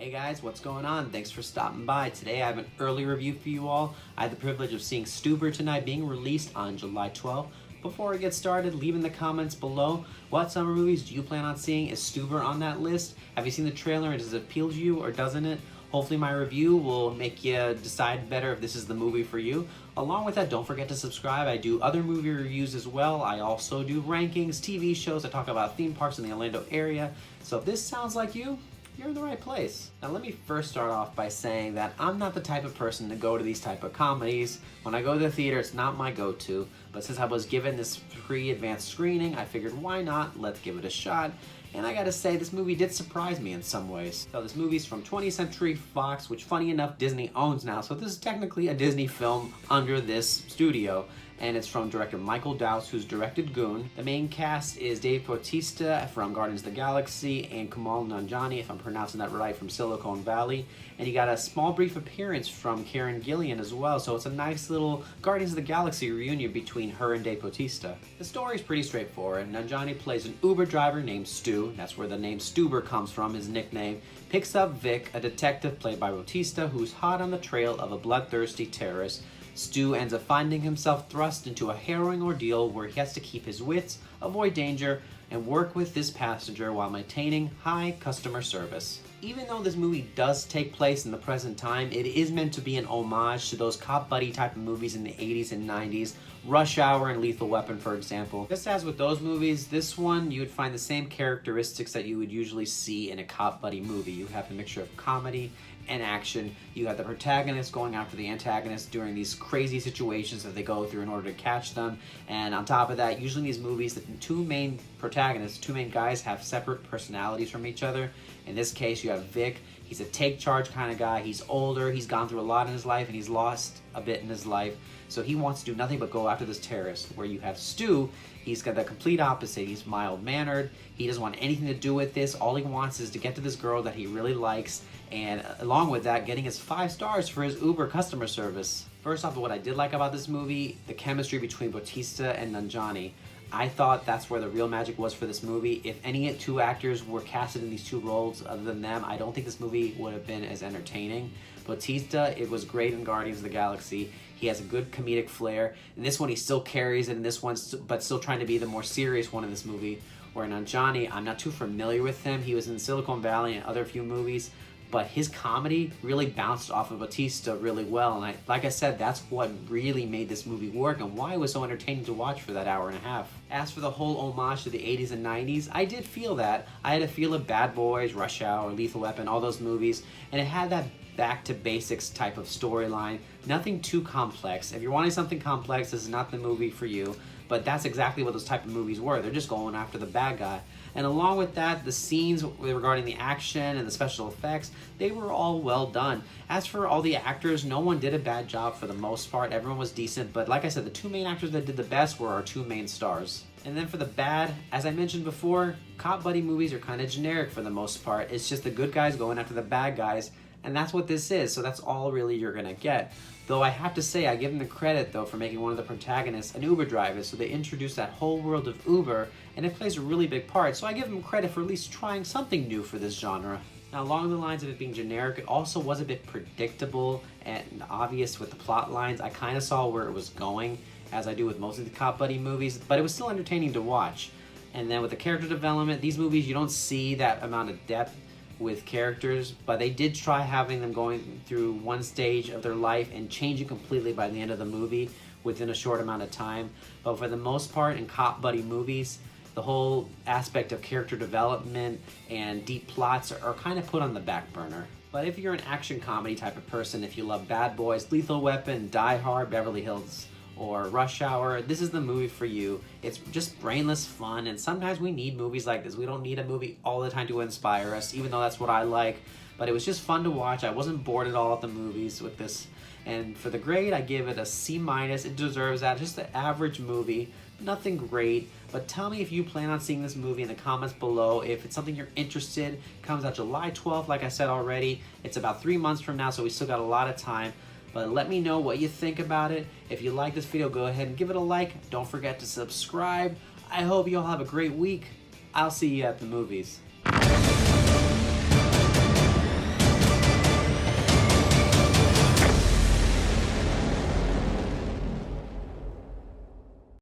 Hey guys, what's going on? Thanks for stopping by. Today I have an early review for you all. I had the privilege of seeing Stuber tonight, being released on July 12th. Before I get started, leave in the comments below, what summer movies do you plan on seeing? Is Stuber on that list? Have you seen the trailer and does it appeal to you or doesn't it? Hopefully my review will make you decide better if this is the movie for you. Along with that, don't forget to subscribe. I do other movie reviews as well. I also do rankings, TV shows. I talk about theme parks in the Orlando area. So if this sounds like you, you're in the right place. Now let me first start off by saying that I'm not the type of person to go to these type of comedies. When I go to the theater, it's not my go-to, but since I was given this free advanced screening, I figured why not, let's give it a shot. And I gotta say, this movie did surprise me in some ways. So this movie's from 20th Century Fox, which funny enough, Disney owns now, so this is technically a Disney film under this studio. And it's from director Michael Dowse, who's directed Goon. The main cast is Dave Bautista from Guardians of the Galaxy and Kumail Nanjiani, if I'm pronouncing that right, from Silicon Valley. And you got a small brief appearance from Karen Gillan as well, so it's a nice little Guardians of the Galaxy reunion between her and Dave Bautista. The story's pretty straightforward. Nanjiani plays an Uber driver named Stu, that's where the name Stuber comes from, his nickname, picks up Vic, a detective played by Bautista, who's hot on the trail of a bloodthirsty terrorist. Stu ends up finding himself thrust into a harrowing ordeal where he has to keep his wits, avoid danger, and work with this passenger while maintaining high customer service. Even though this movie does take place in the present time, it is meant to be an homage to those cop buddy type of movies in the 80s and 90s, Rush Hour and Lethal Weapon, for example. Just as with those movies, this one you would find the same characteristics that you would usually see in a cop buddy movie. You have a mixture of comedy and action. You have the protagonist going after the antagonist during these crazy situations that they go through in order to catch them. And on top of that, usually in these movies, the two main protagonists, two main guys, have separate personalities from each other. In this case, you have Vic. He's a take charge kind of guy. He's older, he's gone through a lot in his life, and he's lost a bit in his life. So he wants to do nothing but go after this terrorist. Where you have Stu, he's got the complete opposite. He's mild-mannered. He doesn't want anything to do with this. All he wants is to get to this girl that he really likes, and along with that, getting his 5 stars for his Uber customer service. First off, what I did like about this movie, the chemistry between Bautista and Nanjiani. I thought that's where the real magic was for this movie. If any 2 actors were casted in these 2 roles other than them, I don't think this movie would have been as entertaining. Bautista, it was great in Guardians of the Galaxy. He has a good comedic flair. In this one, he still carries it in this one, but still trying to be the more serious one in this movie. Where Nanjiani, I'm not too familiar with him. He was in Silicon Valley and other few movies, but his comedy really bounced off of Bautista really well. And like I said, that's what really made this movie work and why it was so entertaining to watch for that hour and a half. As for the whole homage to the 80s and 90s, I did feel that. I had a feel of Bad Boys, Rush Hour, Lethal Weapon, all those movies, and it had that back to basics type of storyline. Nothing too complex. If you're wanting something complex, this is not the movie for you, but that's exactly what those type of movies were. They're just going after the bad guy. And along with that, the scenes regarding the action and the special effects, they were all well done. As for all the actors, no one did a bad job for the most part. Everyone was decent, but like I said, the 2 main actors that did the best were our 2 main stars. And then for the bad, as I mentioned before, cop buddy movies are kind of generic for the most part. It's just the good guys going after the bad guys, and that's what this is, so that's all really you're gonna get. Though I have to say, I give them the credit though for making one of the protagonists an Uber driver, so they introduced that whole world of Uber, and it plays a really big part, so I give them credit for at least trying something new for this genre. Now along the lines of it being generic, it also was a bit predictable and obvious with the plot lines. I kind of saw where it was going, as I do with most of the cop buddy movies, but it was still entertaining to watch. And then with the character development, these movies you don't see that amount of depth with characters, but they did try having them going through one stage of their life and changing completely by the end of the movie within a short amount of time. But for the most part, in cop buddy movies, the whole aspect of character development and deep plots are kind of put on the back burner. But if you're an action comedy type of person, if you love Bad Boys, Lethal Weapon, Die Hard, Beverly Hills, or Rush Hour, this is the movie for you. It's just brainless fun, and sometimes we need movies like this. We don't need a movie all the time to inspire us, even though that's what I like. But it was just fun to watch. I wasn't bored at all at the movies with this. And for the grade, I give it a C-. It deserves that. Just an average movie. Nothing great. But tell me if you plan on seeing this movie in the comments below. If it's something you're interested, it comes out July 12th, like I said already. It's about 3 months from now, so we still got a lot of time. But let me know what you think about it. If you like this video, go ahead and give it a like. Don't forget to subscribe. I hope you all have a great week. I'll see you at the movies.